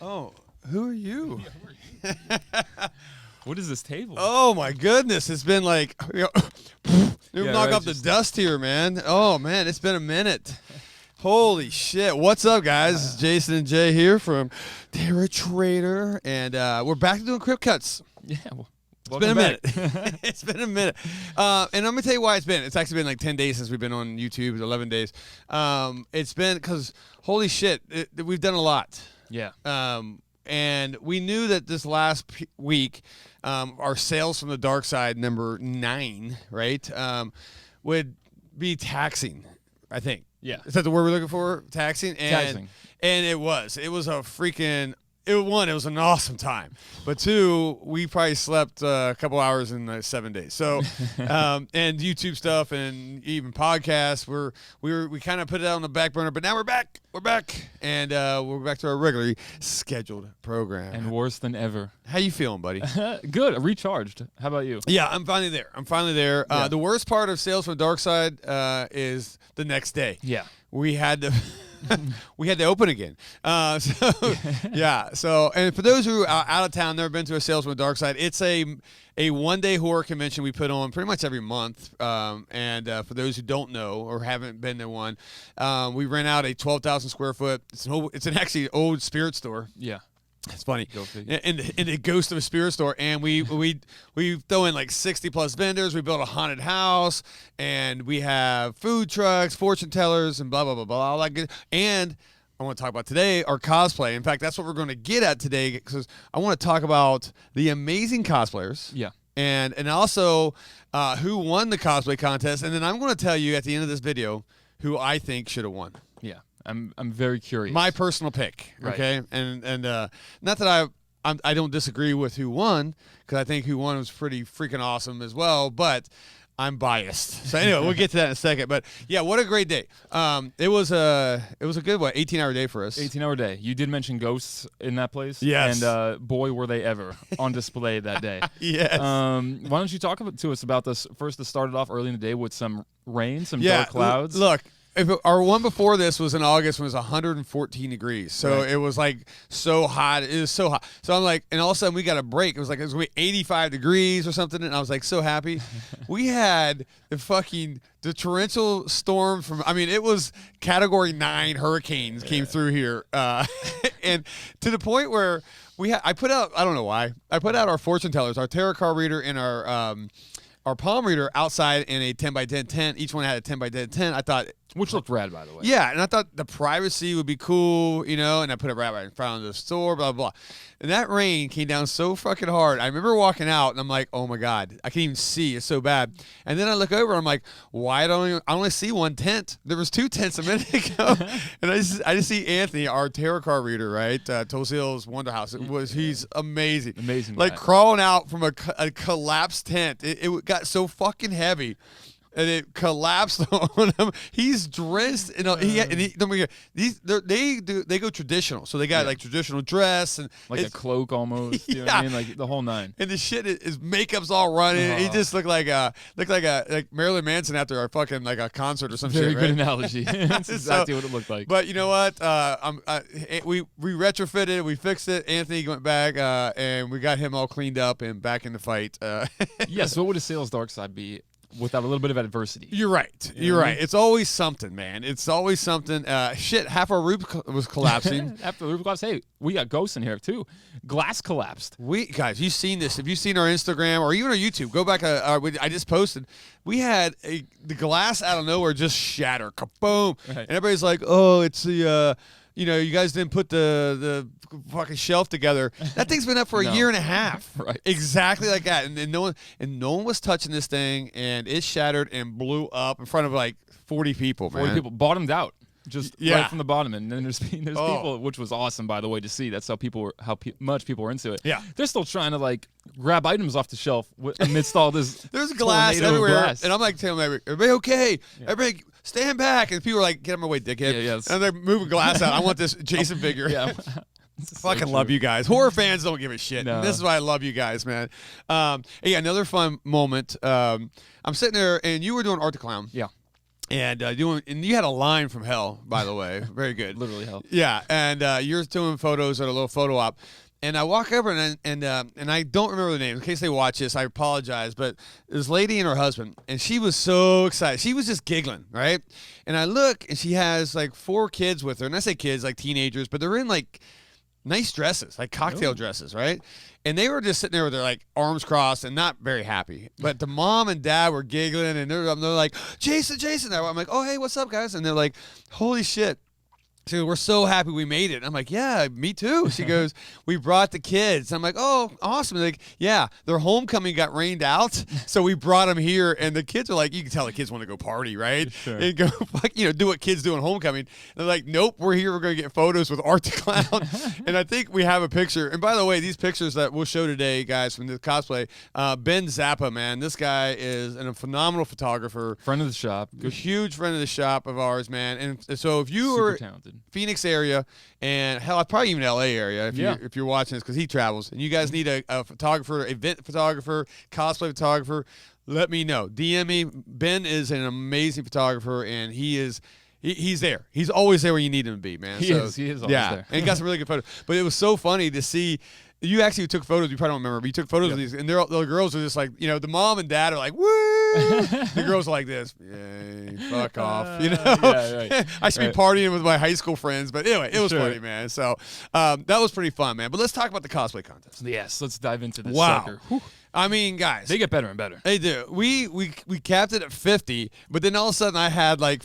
Oh, who are you? What is this table? Oh my goodness, it's been like knock off the dust here, man. Oh man, it's been a minute. Holy shit! What's up, guys? It's Jason and Jay here from Terrifier, and we're back to doing Crypt Cuts. Yeah. It's been a minute. It's been a minute. And I'm going to tell you why it's been. It's actually been like 10 days since we've been on YouTube. 11 days. It's been because, holy shit, we've done a lot. Yeah. And we knew that this last week, our sales from the Darkside number 9, right, would be taxing, I think. Yeah. Is that the word we're looking for? Taxing? Taxing. And it was. It was a freaking... It was an awesome time, but 2, we probably slept a couple hours in 7 days. So, and YouTube stuff and even podcasts, we kind of put it out on the back burner, but now we're back, and we're back to our regularly scheduled program. And worse than ever. How you feeling, buddy? Good, recharged. How about you? Yeah, I'm finally there. Yeah. The worst part of sales from Darkside is the next day. Yeah. We had to we had to open again. So and for those who are out of town, never been to a sales from Darkside, it's a one-day horror convention we put on pretty much every month. And for those who don't know or haven't been to one, we rent out a 12,000 square foot. It's an actually old spirit store. Yeah. It's funny, in the ghost of a spirit store, and we throw in like 60+ vendors. We built a haunted house, and we have food trucks, fortune tellers, and blah blah blah blah. All that good. And I want to talk about today our cosplay. In fact, that's what we're going to get at today because I want to talk about the amazing cosplayers. Yeah. And also who won the cosplay contest, and then I'm going to tell you at the end of this video who I think should have won. Yeah. I'm very curious. My personal pick, okay, right. and not that I don't disagree with who won because I think who won was pretty freaking awesome as well, but I'm biased. So anyway, we'll get to that in a second. But yeah, what a great day. It was a good 18-hour day for us. 18-hour day. You did mention ghosts in that place. Yes. And boy, were they ever on display that day. Yes. Why don't you talk to us about this first? To start it off early in the day with some rain, some dark clouds. Look. Our one before this was in August when it was 114 degrees. So right. It was like so hot. It was so hot. So I'm like, and all of a sudden we got a break. It was like, it was going to be 85 degrees or something. And I was like so happy. We had the torrential storm it was category 9 hurricanes came through here. And to the point where I put out, I don't know why, I put out our fortune tellers, our tarot card reader and our palm reader outside in a 10x10 tent. Each one had a 10x10 tent. I thought... Which looked rad, by the way. Yeah, and I thought the privacy would be cool, and I put it right in front of the store, blah, blah, blah. And that rain came down so fucking hard. I remember walking out, and I'm like, oh, my God. I can't even see. It's so bad. And then I look over, and I'm like, why don't I only see one tent? There was 2 tents a minute ago. And I just see Anthony, our tarot card reader, right? Tulsa Hills Wonder House. He's amazing. Amazing. Like crawling out from a collapsed tent. It got so fucking heavy. And it collapsed on him. He's dressed, they go traditional. So they got like traditional dress and like a cloak almost. You know what I mean? Like the whole 9. And the shit, his makeup's all running. He just looked like Marilyn Manson after a fucking like a concert or some shit. Very right? good analogy. That's exactly what it looked like. But you know what? We retrofitted, we fixed it. Anthony went back, and we got him all cleaned up and back in the fight. Yes. What would a sales Darkside be without a little bit of adversity? You're right. You're right. It's always something, man. It's always something. Shit, half our roof was collapsing. Half the roof collapsed. Hey, we got ghosts in here too. Glass collapsed. Guys, you've seen this. If you've seen our Instagram or even our YouTube, go back. I just posted. We had the glass out of nowhere just shatter. Kaboom. Right. And everybody's like, oh, it's the... you guys didn't put the fucking shelf together. That thing's been up for a year and a half. Right. Exactly like that. And no one was touching this thing, and it shattered and blew up in front of like 40 people, man. 40 people bottomed out. Just right from the bottom, and then there's people, which was awesome, by the way, to see. That's how much people were into it. Yeah, they're still trying to like grab items off the shelf amidst all this. There's glass everywhere, and I'm like telling everybody, okay, everybody stand back, and people are like, get out of my way, dickhead. Yeah, and they're moving glass out. I want this Jason figure. Yeah. Fucking love you guys. Horror fans don't give a shit. No. This is why I love you guys, man. Another fun moment. I'm sitting there, and you were doing Art the Clown. Yeah. And and you had a line from hell, by the way. Very good. Literally hell. Yeah, and you're doing photos at a little photo op. And I walk over and I don't remember the name. In case they watch this, I apologize. But this lady and her husband, and she was so excited. She was just giggling, right? And I look, and she has like 4 kids with her. And I say kids, like teenagers, but they're in like nice dresses, like cocktail dresses, right? And they were just sitting there with their like arms crossed and not very happy. But the mom and dad were giggling, and they're like, Jason. I'm like, oh, hey, what's up, guys? And they're like, holy shit. She goes, we're so happy we made it. I'm like, yeah, me too. She goes, we brought the kids. I'm like, oh, awesome. They're like, yeah, their homecoming got rained out, so we brought them here. And the kids are like, you can tell the kids want to go party, right? Sure. And go, do what kids do on homecoming. And they're like, nope, we're here. We're going to get photos with Art the Clown. And I think we have a picture. And by the way, these pictures that we'll show today, guys, from the cosplay, Ben Zappa, man, this guy is a phenomenal photographer. Friend of the shop. Good. Huge friend of the shop of ours, man. And so if you were talented. Phoenix area, and hell, probably even LA area if you're watching this, because he travels, and you guys need a photographer, event photographer, cosplay photographer, let me know. DM me. Ben is an amazing photographer, and he's there. He's always there where you need him to be, man. He is always there. And he got some really good photos. But it was so funny to see. You actually took photos. You probably don't remember, but you took photos of these, and the girls are just like, the mom and dad are like, woo. The girls are like this. Yay, fuck off. Yeah, right. I should be partying with my high school friends, but anyway, it was funny, man. So that was pretty fun, man. But let's talk about the cosplay contest. Yes, let's dive into this. Wow. Sucker. I mean, guys, they get better and better. They do. We capped it at 50, but then all of a sudden I had like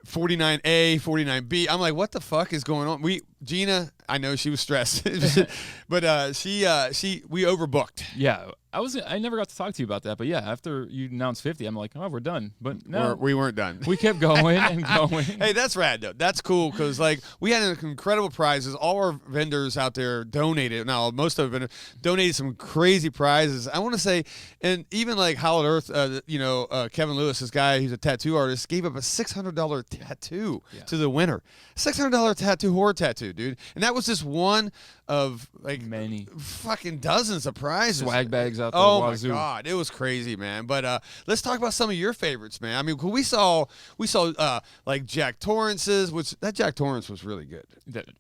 49A, 49B. I'm like, what the fuck is going on? Gina, I know she was stressed, but we overbooked. Yeah, I never got to talk to you about that, but yeah, after you announced 50, I'm like, oh, we're done. But no, we weren't done. We kept going and going. Hey, that's rad though. That's cool because like we had incredible prizes. All our vendors out there donated. Now most of them donated some crazy prizes. I want to say, and even like Hallowed Earth, Kevin Lewis, this guy who's a tattoo artist, gave up a $600 tattoo to the winner. $600 tattoo, horror tattoo, dude. And that was just one of like many fucking dozens of prizes. Swag bags out there. Oh my god, it was crazy, man. But let's talk about some of your favorites, man. I mean, we saw like Jack Torrance's, which that Jack Torrance was really good.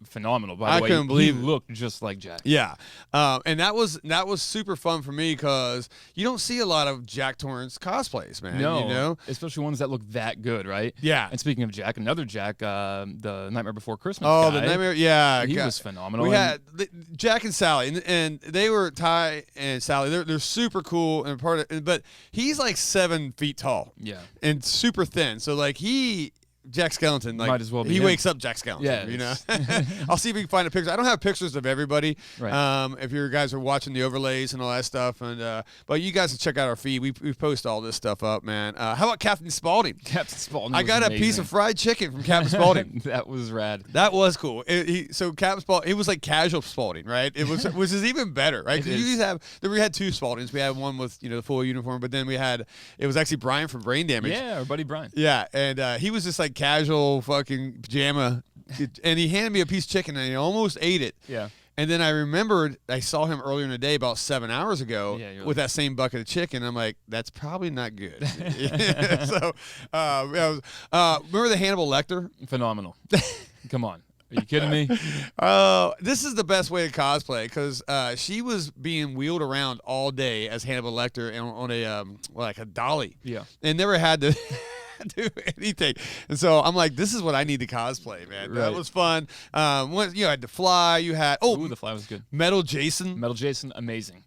Phenomenal, by the way. I couldn't believe he looked just like Jack. Yeah, and that was super fun for me because you don't see a lot of Jack Torrance cosplays, man. No, especially ones that look that good, right? Yeah. And speaking of Jack, another Jack, the Nightmare Before Christmas. Oh, guy, the Nightmare, yeah, he was phenomenal. We had Jack and Sally, and they were Ty and Sally. They're super cool and but he's like 7 feet tall. Yeah, and super thin. So like Jack Skellington, like might as well be he him. Wakes up Jack Skellington. Yeah, I'll see if we can find a picture. I don't have pictures of everybody. Right. If you guys are watching the overlays and all that stuff, and but you guys can check out our feed. We post all this stuff up, man. How about Captain Spaulding? Captain Spaulding. I got amazing. a piece of fried chicken from Captain Spaulding. That was rad. That was cool. So Captain Spaulding, it was like casual Spaulding, right? It was which is even better, right? Because we had 2 Spauldings. We had one with the full uniform, but then it was actually Brian from Brain Damage. Yeah, our buddy Brian. Yeah, and he was just like casual fucking pajama, and he handed me a piece of chicken, and he almost ate it. Yeah. And then I remembered I saw him earlier in the day, about 7 hours ago, with that same bucket of chicken. I'm like, that's probably not good. So, remember the Hannibal Lecter? Phenomenal. Come on. Are you kidding me? This is the best way to cosplay because she was being wheeled around all day as Hannibal Lecter on a like a dolly. Yeah. And never had to do anything. And so I'm like, this is what I need to cosplay, man. That was fun. You had to fly. You had the fly was good. Metal Jason. Metal Jason, amazing.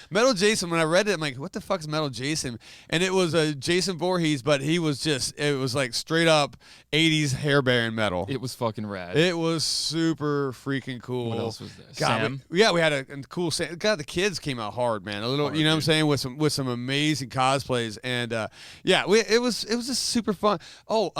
Metal Jason. When I read it, I'm like, what the fuck is Metal Jason? And it was a Jason Voorhees, but it was like straight up 80s hair bearing metal. It was fucking rad. It was super freaking cool. What else was there? God, Sam. we had a cool Sam. God, the kids came out hard, man. A little, hard, you know dude. what I'm saying, with some amazing cosplays, and it was just super fun. Oh,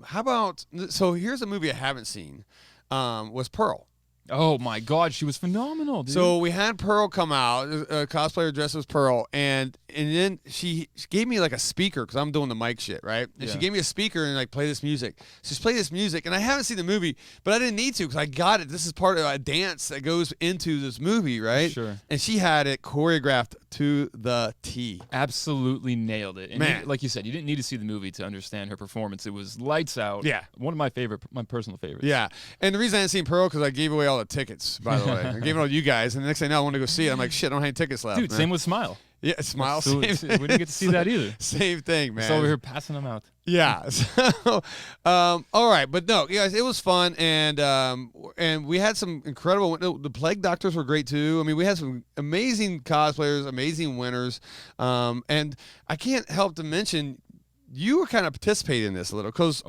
how about? So here's a movie I haven't seen. Was Pearl. Oh my God, she was phenomenal, dude. So we had Pearl come out, a cosplayer dressed as Pearl, and then she gave me like a speaker because I'm doing the mic shit, right? And she gave me a speaker and like play this music. So she's played this music, and I haven't seen the movie, but I didn't need to because I got it. This is part of a dance that goes into this movie, right? Sure. And she had it choreographed to the T. Absolutely nailed it. And Man. like you said, you didn't need to see the movie to understand her performance. It was lights out. Yeah. One of my personal favorites. Yeah. And the reason I didn't see Pearl because I gave away all the tickets, by the way. I gave it all to you guys, and the next thing I know, I wanted to go see it. I'm like, shit, I don't have any tickets left. Dude, man. same with Smile. Yeah, Smile. So, Same we didn't get to see that either. Same thing, man. So over here passing them out. Yeah. So, all right, but no, guys, it was fun, and we had some incredible. The Plague Doctors were great too. I mean, we had some amazing cosplayers, amazing winners, and I can't help to mention you were kind of participating in this a little because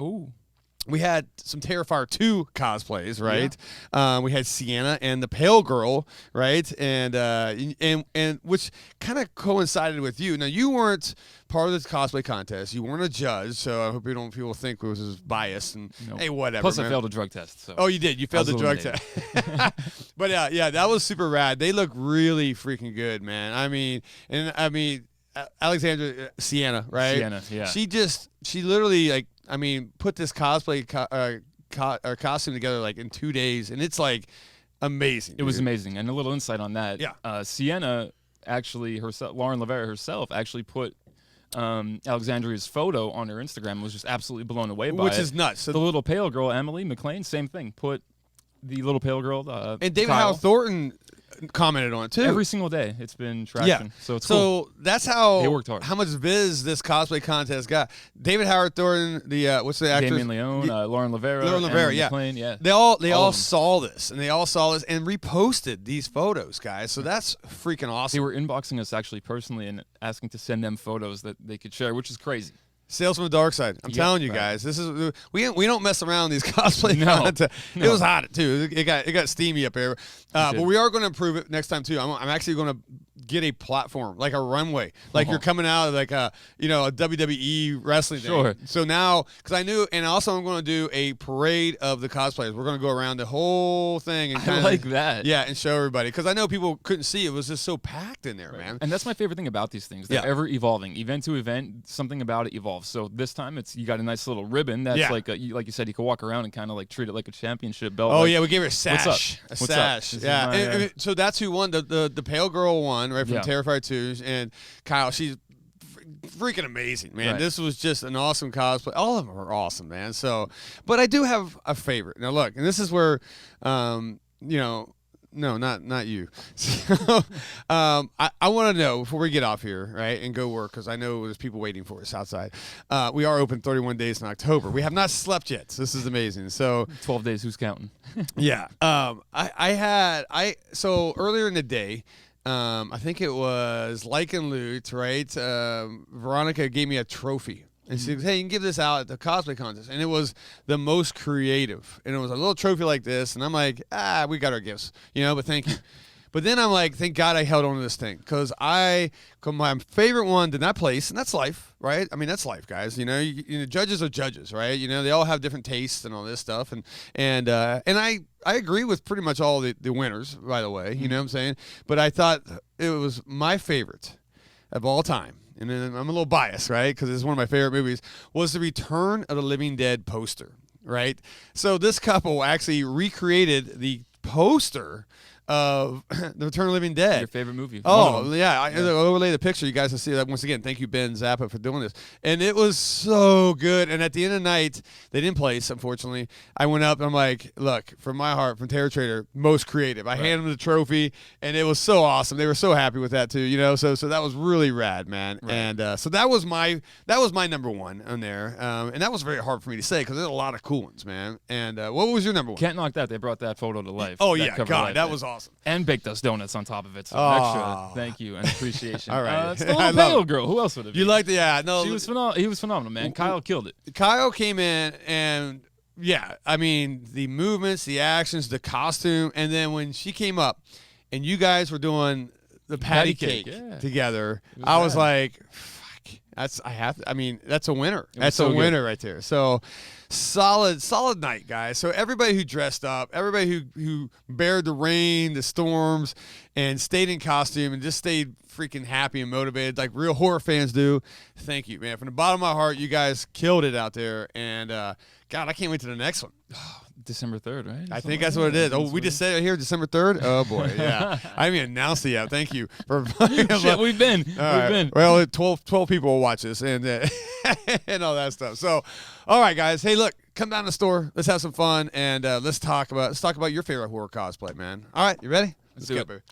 we had some Terrifier 2 cosplays, right? Yeah. We had Sienna and the Pale Girl, right? And which kind of coincided with you. Now, you weren't part of this cosplay contest. You weren't a judge, so I hope people think it was biased. And hey, whatever. Plus, man. I failed a drug test. So. Oh, you did. You failed the drug test. But yeah, that was super rad. They look really freaking good, man. I mean, Alexandra Sienna, right? Sienna, yeah. She literally like. I mean, put this cosplay costume together like in 2 days, and it's like amazing. It was amazing, and a little insight on that. Yeah, Sienna actually herself, Lauren Lavera herself, actually put Alexandria's photo on her Instagram. And was just absolutely blown away by it. Which is nuts. So the little pale girl, Emily McLean, same thing. Put the little pale girl. And David Kyle, Howard Thornton commented on it too. Every single day, it's been traction. Yeah. So it's cool. That's how they worked hard. How much viz this cosplay contest got. David Howard Thornton, the what's the actress? Damian Leone, Lauren Lavera, Emily yeah. McLean, yeah. They all saw this, and reposted these photos, guys. So that's freaking awesome. They were inboxing us actually personally and asking to send them photos that they could share, which is crazy. Sales from the Darkside. I'm telling you guys, this is we don't mess around these cosplay content. It was hot too. It got steamy up here. But we are going to improve it next time too. I'm actually going to get a platform, like a runway, like you're coming out of like a WWE wrestling thing. So now, because I knew, and also I'm going to do a parade of the cosplayers. We're going to go around the whole thing and I like that. Yeah, and show everybody because I know people couldn't see. It was just so packed in there, man. And that's my favorite thing about these things. They're ever evolving, event to event. Something about it evolves. So this time you got a nice little ribbon that's like you said, you can walk around and kind of like treat it like a championship belt. Oh like, yeah, we gave her a sash. What's up? Yeah. And so that's who won. The Pale Girl won, right, from Terrifier 2, and Kyle, she's freaking amazing, man. Right. This was just an awesome cosplay. All of them are awesome, man. So, but I do have a favorite. Now look, and this is where no, not you. So, I want to know before we get off here, right, and go work, because I know there's people waiting for us outside. We are open 31 days in October. We have not slept yet. So this is amazing. So 12 days. Who's counting? Yeah. So earlier in the day, I think it was Lycan Loot, right? Veronica gave me a trophy. And she goes, hey, you can give this out at the cosplay contest. And it was the most creative. And it was a little trophy like this. And I'm like, we got our gifts, but thank you. But then I'm like, thank God I held on to this thing. Because my favorite one did not place. And that's life, right? I mean, that's life, guys. Judges are judges, right? They all have different tastes and all this stuff. And I agree with pretty much all the winners, by the way. You know what I'm saying? But I thought it was my favorite of all time. And then I'm a little biased, right, because it's one of my favorite movies, was the Return of the Living Dead poster, right? So this couple actually recreated the poster of The Return of the Living Dead. Your favorite movie. Oh, yeah. I overlay the picture. You guys will see that. Once again, thank you, Ben Zappa, for doing this. And it was so good. And at the end of the night, they didn't place, unfortunately. I went up and I'm like, look, from my heart, from Terror Trader, most creative. I handed them the trophy, and it was so awesome. They were so happy with that, too. So that was really rad, man. Right. And so that was my number one on there. And that was very hard for me to say because there's a lot of cool ones, man. And what was your number one? Can't knock that. They brought that photo to life. Oh, yeah. God, that was awesome. And baked us donuts on top of it. So extra thank you and appreciation. All right. It's the little pale girl. Who else would have been? You liked it? Yeah. No. He was phenomenal, man. Kyle killed it. Kyle came in and, yeah, I mean, the movements, the actions, the costume. And then when she came up and you guys were doing the patty cake together, I was like, fuck, that's a winner. That's a winner right there. So solid night, guys. So everybody who dressed up, everybody who bared the rain, the storms, and stayed in costume and just stayed freaking happy and motivated like real horror fans do. Thank you, man. From the bottom of my heart, you guys killed it out there. And God, I can't wait to the next one. December 3rd, right? I think that's what it is. Oh, we just said it here, December 3rd? Oh, boy, yeah. I haven't even announced it yet. Thank you. Shit, we've been. Well, 12 people will watch this and and all that stuff. So, all right, guys. Hey, look, come down to the store. Let's have some fun, and let's talk about your favorite horror cosplay, man. All right, you ready? Let's do it.